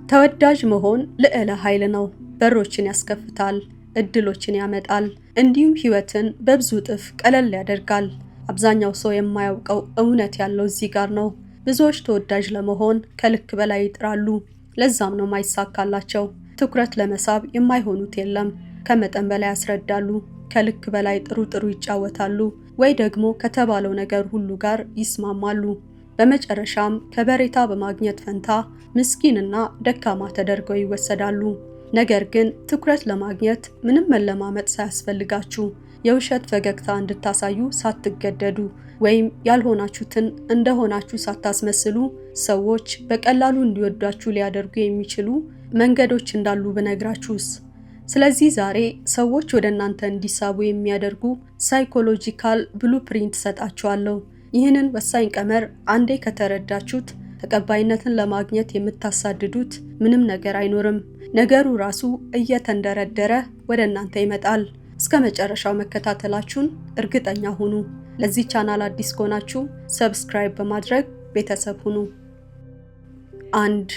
ተወዳጅ መሆን ልዕለ ኃይል ነው። በሮችን ያስከፍታል፣ እድሎችን ያመጣል፣ እንዲሁም ህይወትን በብዙ እጥፍ ቀለል ያደርጋል። አብዛኛው ሰው የማያውቀው እውነት ያለው እዚህ ጋር ነው። ብዙዎች ተወዳጅ ለመሆን ከልክ በላይ ይጥራሉ፣ ለዛም ነው ማይሳካላቸው። ትኩረት ለመሳብ የማይሆኑት የለም። ከመጠን በላይ ያስረዳሉ፣ ከልክ በላይ ጥሩ ይጫወታሉ፣ ወይ ደግሞ ከተባለው ነገር ሁሉ ጋር ይስማማሉ። በመጨረሻም ከበሬታ በማግኘት ፈንታ ምስኪንና ደካማ ተደርገው ይወሰዳሉ። ነገር ግን ትኩረት ለማግኘት ምንም መለማመጥ ሳያስፈልጋችሁ የውሸት ፈገግታ እንድታሳዩ ሳትገደዱ ወይም ያልሆናችሁትን እንደሆናችሁ ሳታስመስሉ ሰዎች በቀላሉ እንዲወዷችሁ ሊያደርጉ የሚችሉ መንገዶች እንዳሉ ብነግራችሁስ? ስለዚህ ዛሬ ሰዎች ወደ እናንተ እንዲሳቡ የሚያደርጉ ሳይኮሎጂካል ብሉፕሪንት ሰጣችኋለሁ። ይህንን ወሳኝ ቀመር አንዴ ከተረዳችሁት ተቀባይነትን ለማግኘት የምታሳድዱት ምንም ነገር አይኖርም። ነገሩ ራሱ እየተንደረደረ ወደ እናንተ ይመጣል። እስከ መጨረሻው መከታተላችሁን እርግጠኛ ሁኑ። ለዚህ ቻናል አዲስ ከሆናችሁ ሰብስክራይብ በማድረግ ቤተሰብ ሁኑ። 1.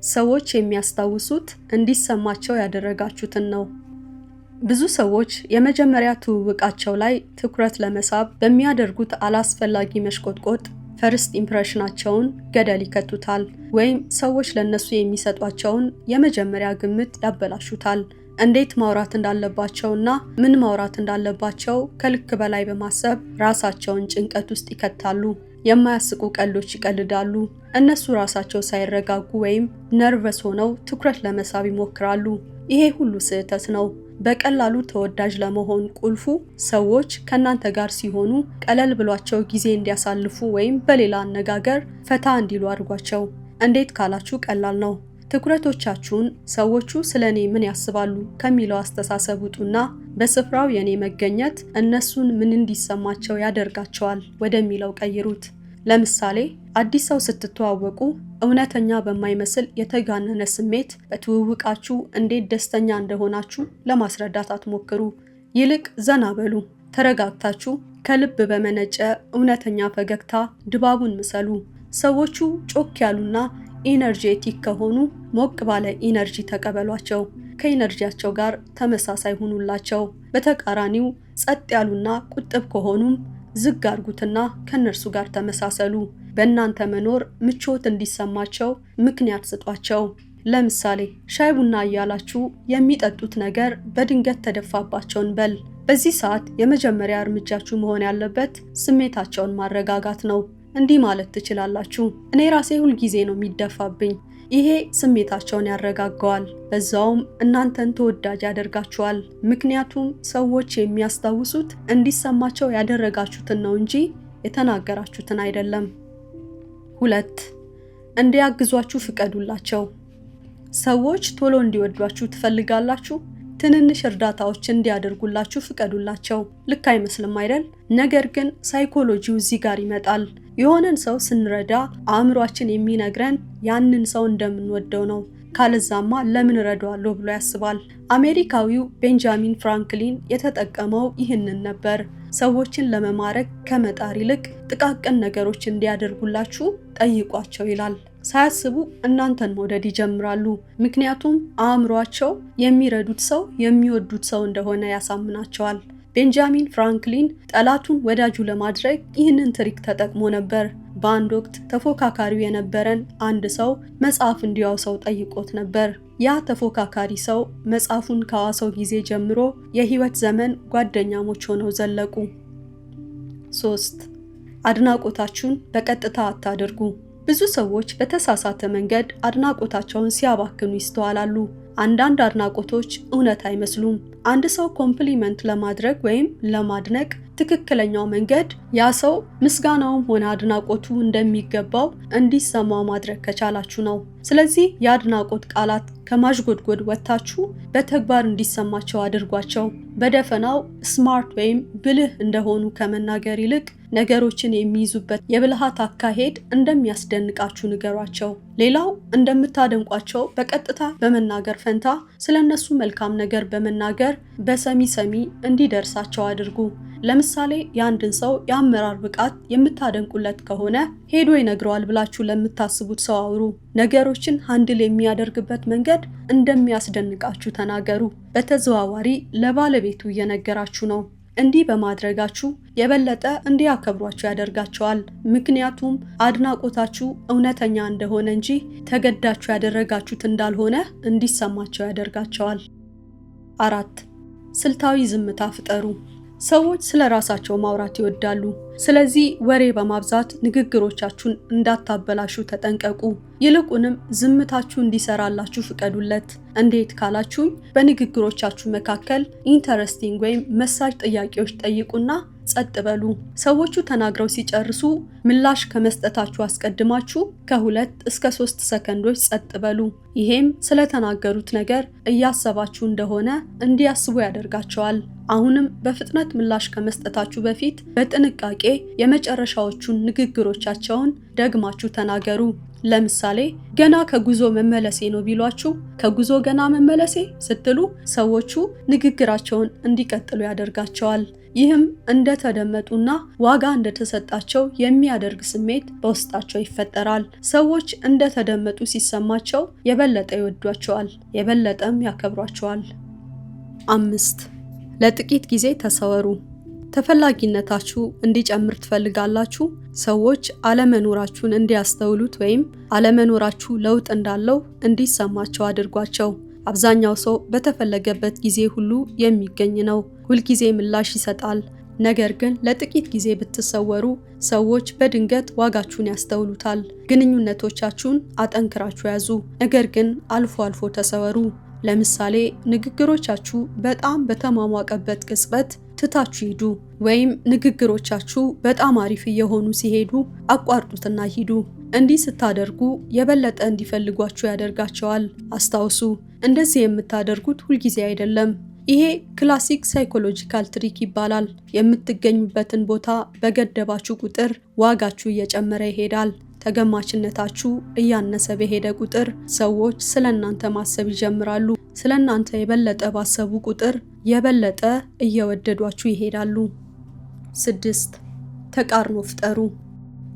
ሰዎች የሚያስታውሱት እንዲሰማቸው ያደረጋችሁትን ነው። ብዙ ሰዎች የመጀመሪያ ትውውቃቸው ላይ ትኩረት ለመሳብ በሚያደርጉት አላስፈላጊ መሽቆጥቆጥ ፈርስት ኢምፕሬሽናቸውን ገደል ይከቱታል፣ ወይም ሰዎች ለነሱ የሚሰጧቸውን የመጀመሪያ ግምት ያበላሹታል። እንዴት ማውራት እንዳለባቸውና ምን ማውራት እንዳለባቸው ከልክ በላይ በማሰብ ራሳቸውን ጭንቀት ውስጥ ይከታሉ። የማያስቁ ቀልዶች ይቀልዳሉ። እነሱ ራሳቸው ሳይረጋጉ ወይም ነርቨስ ሆነው ትኩረት ለመሳብ ይሞክራሉ። ይሄ ሁሉ ስህተት ነው። በቀላሉ ተወዳጅ ለመሆን ቁልፉ ሰዎች ከእናንተ ጋር ሲሆኑ ቀለል ብሏቸው ጊዜ እንዲያሳልፉ ወይም በሌላ አነጋገር ፈታ እንዲሉ አድርጓቸው። እንዴት ካላችሁ ቀላል ነው። ትኩረቶቻችሁን ሰዎቹ ስለ እኔ ምን ያስባሉ ከሚለው አስተሳሰብ ውጡና በስፍራው የኔ መገኘት እነሱን ምን እንዲሰማቸው ያደርጋቸዋል ወደሚለው ቀይሩት። ለምሳሌ አዲስ ሰው ስትተዋወቁ እውነተኛ በማይመስል የተጋነነ ስሜት በትውውቃችሁ እንዴት ደስተኛ እንደሆናችሁ ለማስረዳት አትሞክሩ። ይልቅ ዘና በሉ። ተረጋግታችሁ ከልብ በመነጨ እውነተኛ ፈገግታ ድባቡን ምሰሉ። ሰዎቹ ጮክ ያሉና ኢነርጄቲክ ከሆኑ ሞቅ ባለ ኢነርጂ ተቀበሏቸው። ከኢነርጂያቸው ጋር ተመሳሳይ ሁኑላቸው። በተቃራኒው ጸጥ ያሉና ቁጥብ ከሆኑም ዝግ አርጉትና ከነርሱ ጋር ተመሳሰሉ። በእናንተ መኖር ምቾት እንዲሰማቸው ምክንያት ስጧቸው። ለምሳሌ ሻይ ቡና እያላችሁ የሚጠጡት ነገር በድንገት ተደፋባቸውን በል። በዚህ ሰዓት የመጀመሪያ እርምጃችሁ መሆን ያለበት ስሜታቸውን ማረጋጋት ነው። እንዲህ ማለት ትችላላችሁ፣ እኔ ራሴ ሁል ጊዜ ነው የሚደፋብኝ። ይሄ ስሜታቸውን ያረጋጋዋል፣ በዛውም እናንተን ተወዳጅ ያደርጋችኋል። ምክንያቱም ሰዎች የሚያስታውሱት እንዲሰማቸው ያደረጋችሁትን ነው እንጂ የተናገራችሁትን አይደለም። 2. እንዲያግዟችሁ ፍቀዱላቸው። ሰዎች ቶሎ እንዲወዷችሁ ትፈልጋላችሁ? ትንንሽ እርዳታዎች እንዲያደርጉላችሁ ፍቀዱላቸው። ልክ አይመስልም አይደል? ነገር ግን ሳይኮሎጂው እዚህ ጋር ይመጣል። የሆነን ሰው ስንረዳ አእምሯችን የሚነግረን ያንን ሰው እንደምንወደው ነው። ካለዛማ ለምን ረዳዋለሁ ብሎ ያስባል። አሜሪካዊው ቤንጃሚን ፍራንክሊን የተጠቀመው ይህንን ነበር። ሰዎችን ለመማረክ ከመጣር ይልቅ ጥቃቅን ነገሮች እንዲያደርጉላችሁ ጠይቋቸው ይላል። ሳያስቡ እናንተን መውደድ ይጀምራሉ። ምክንያቱም አእምሯቸው የሚረዱት ሰው የሚወዱት ሰው እንደሆነ ያሳምናቸዋል። ቤንጃሚን ፍራንክሊን ጠላቱን ወዳጁ ለማድረግ ይህንን ትሪክ ተጠቅሞ ነበር። በአንድ ወቅት ተፎካካሪው የነበረን አንድ ሰው መጽሐፍ እንዲያወሳው ጠይቆት ነበር። ያ ተፎካካሪ ሰው መጽሐፉን ካዋሰው ጊዜ ጀምሮ የህይወት ዘመን ጓደኛሞች ሆነው ዘለቁ። 3. አድናቆታችሁን በቀጥታ አታድርጉ። ብዙ ሰዎች በተሳሳተ መንገድ አድናቆታቸውን ሲያባክኑ ይስተዋላሉ። አንዳንድ አድናቆቶች እውነት አይመስሉም። አንድ ሰው ኮምፕሊመንት ለማድረግ ወይም ለማድነቅ ትክክለኛው መንገድ ያ ሰው ምስጋናውም ሆነ አድናቆቱ እንደሚገባው እንዲሰማው ማድረግ ከቻላችሁ ነው። ስለዚህ የአድናቆት ቃላት ከማሽጎድጎድ ወጥታችሁ በተግባር እንዲሰማቸው አድርጓቸው። በደፈናው ስማርት ወይም ብልህ እንደሆኑ ከመናገር ይልቅ ነገሮችን የሚይዙበት የብልሃት አካሄድ እንደሚያስደንቃችሁ ንገሯቸው። ሌላው እንደምታደንቋቸው በቀጥታ በመናገር ፈንታ ስለነሱ መልካም ነገር በመናገር በሰሚ እንዲደርሳቸው አድርጉ። ለምሳሌ የአንድን ሰው የአመራር ብቃት የምታደንቁለት ከሆነ ሄዶ ይነግረዋል ብላችሁ ለምታስቡት ሰው አውሩ። ነገሮችን ሃንድል የሚያደርግበት መንገድ እንደሚያስደንቃችሁ ተናገሩ። በተዘዋዋሪ ለባለቤቱ እየነገራችሁ ነው። እንዲህ በማድረጋችሁ የበለጠ እንዲያከብሯችሁ ያደርጋቸዋል። ምክንያቱም አድናቆታችሁ እውነተኛ እንደሆነ እንጂ ተገዳችሁ ያደረጋችሁት እንዳልሆነ እንዲሰማቸው ያደርጋቸዋል። 4. ስልታዊ ዝምታ ፍጠሩ። ሰዎች ስለ ራሳቸው ማውራት ይወዳሉ። ስለዚህ ወሬ በማብዛት ንግግሮቻችሁን እንዳታበላሹ ተጠንቀቁ። ይልቁንም ዝምታችሁ እንዲሰራላችሁ ፍቀዱለት። እንዴት ካላችሁኝ በንግግሮቻችሁ መካከል ኢንተረስቲንግ ወይም መሳጭ ጥያቄዎች ጠይቁና ጸጥ በሉ። ሰዎቹ ተናግረው ሲጨርሱ ምላሽ ከመስጠታችሁ አስቀድማችሁ ከ2 እስከ 3 ሰከንዶች ጸጥ በሉ። ይሄም ስለተናገሩት ነገር እያሰባችሁ እንደሆነ እንዲያስቡ ያደርጋቸዋል። አሁንም በፍጥነት ምላሽ ከመስጠታችሁ በፊት በጥንቃቄ የመጨረሻዎቹን ንግግሮቻቸውን ደግማችሁ ተናገሩ። ለምሳሌ ገና ከጉዞ መመለሴ ነው ቢሏችሁ ከጉዞ ገና መመለሴ ስትሉ ሰዎቹ ንግግራቸውን እንዲቀጥሉ ያደርጋቸዋል። ይህም እንደተደመጡና ዋጋ እንደተሰጣቸው የሚያደርግ ስሜት በውስጣቸው ይፈጠራል። ሰዎች እንደተደመጡ ሲሰማቸው የበለጠ ይወዷቸዋል፣ የበለጠም ያከብሯቸዋል። 5. ለጥቂት ጊዜ ተሰወሩ። ተፈላጊነታችሁ እንዲጨምር ትፈልጋላችሁ? ሰዎች አለመኖራችሁን እንዲያስተውሉት ወይም አለመኖራችሁ ለውጥ እንዳለው እንዲሰማቸው አድርጓቸው። አብዛኛው ሰው በተፈለገበት ጊዜ ሁሉ የሚገኝ ነው። ሁልጊዜ ምላሽ ይሰጣል። ነገር ግን ለጥቂት ጊዜ ብትሰወሩ ሰዎች በድንገት ዋጋችሁን ያስተውሉታል። ግንኙነቶቻችሁን አጠንክራችሁ ያዙ፣ ነገር ግን አልፎ አልፎ ተሰወሩ። ለምሳሌ ንግግሮቻችሁ በጣም በተሟሟቀበት ቅጽበት ትታችሁ ሂዱ፣ ወይም ንግግሮቻችሁ በጣም አሪፍ እየሆኑ ሲሄዱ አቋርጡትና ሂዱ። እንዲህ ስታደርጉ የበለጠ እንዲፈልጓችሁ ያደርጋቸዋል። አስታውሱ፣ እንደዚህ የምታደርጉት ሁልጊዜ አይደለም። ይሄ ክላሲክ ሳይኮሎጂካል ትሪክ ይባላል። የምትገኙበትን ቦታ በገደባችሁ ቁጥር ዋጋችሁ እየጨመረ ይሄዳል። ተገማችነታችሁ እያነሰ በሄደ ቁጥር ሰዎች ስለናንተ ማሰብ ይጀምራሉ። ስለናንተ የበለጠ ባሰቡ ቁጥር የበለጠ እየወደዷችሁ ይሄዳሉ። 6. ተቃርኖ ፍጠሩ።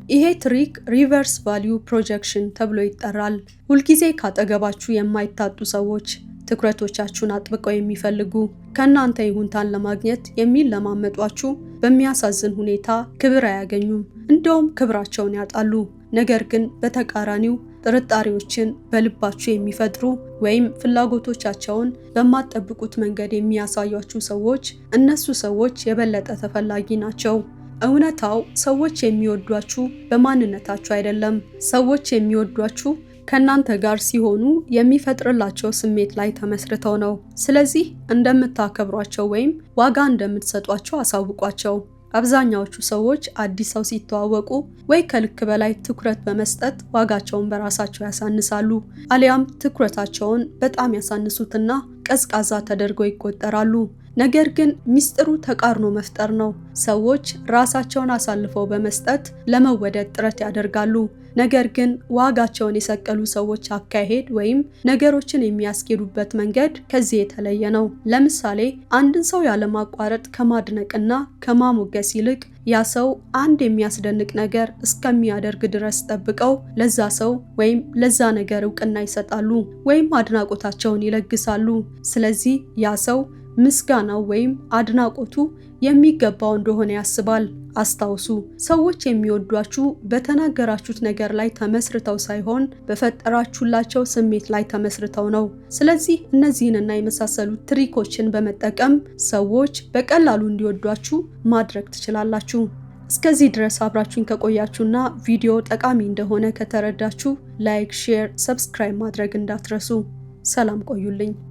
ይሄ ትሪክ ሪቨርስ ቫልዩ ፕሮጀክሽን ተብሎ ይጠራል። ሁልጊዜ ካጠገባችሁ የማይታጡ ሰዎች፣ ትኩረቶቻችሁን አጥብቀው የሚፈልጉ፣ ከእናንተ ይሁንታን ለማግኘት የሚለማመጧችሁ በሚያሳዝን ሁኔታ ክብር አያገኙም። እንደውም ክብራቸውን ያጣሉ። ነገር ግን በተቃራኒው ጥርጣሬዎችን በልባችሁ የሚፈጥሩ ወይም ፍላጎቶቻቸውን በማትጠብቁት መንገድ የሚያሳዩአችሁ ሰዎች፣ እነሱ ሰዎች የበለጠ ተፈላጊ ናቸው። እውነታው ሰዎች የሚወዷችሁ በማንነታችሁ አይደለም። ሰዎች የሚወዷችሁ ከእናንተ ጋር ሲሆኑ የሚፈጥርላቸው ስሜት ላይ ተመስርተው ነው። ስለዚህ እንደምታከብሯቸው ወይም ዋጋ እንደምትሰጧቸው አሳውቋቸው። አብዛኛዎቹ ሰዎች አዲስ ሰው ሲተዋወቁ ወይ ከልክ በላይ ትኩረት በመስጠት ዋጋቸውን በራሳቸው ያሳንሳሉ፣ አሊያም ትኩረታቸውን በጣም ያሳንሱትና ቀዝቃዛ ተደርገው ይቆጠራሉ። ነገር ግን ሚስጥሩ ተቃርኖ መፍጠር ነው። ሰዎች ራሳቸውን አሳልፈው በመስጠት ለመወደድ ጥረት ያደርጋሉ። ነገር ግን ዋጋቸውን የሰቀሉ ሰዎች አካሄድ ወይም ነገሮችን የሚያስኬዱበት መንገድ ከዚህ የተለየ ነው። ለምሳሌ አንድን ሰው ያለማቋረጥ ከማድነቅና ከማሞገስ ይልቅ ያ ሰው አንድ የሚያስደንቅ ነገር እስከሚያደርግ ድረስ ጠብቀው ለዛ ሰው ወይም ለዛ ነገር እውቅና ይሰጣሉ ወይም አድናቆታቸውን ይለግሳሉ። ስለዚህ ያ ሰው ምስጋናው ወይም አድናቆቱ የሚገባው እንደሆነ ያስባል። አስታውሱ፣ ሰዎች የሚወዷችሁ በተናገራችሁት ነገር ላይ ተመስርተው ሳይሆን በፈጠራችሁላቸው ስሜት ላይ ተመስርተው ነው። ስለዚህ እነዚህንና የመሳሰሉ ትሪኮችን በመጠቀም ሰዎች በቀላሉ እንዲወዷችሁ ማድረግ ትችላላችሁ። እስከዚህ ድረስ አብራችሁን ከቆያችሁና ቪዲዮ ጠቃሚ እንደሆነ ከተረዳችሁ ላይክ፣ ሼር፣ ሰብስክራይብ ማድረግ እንዳትረሱ። ሰላም ቆዩልኝ።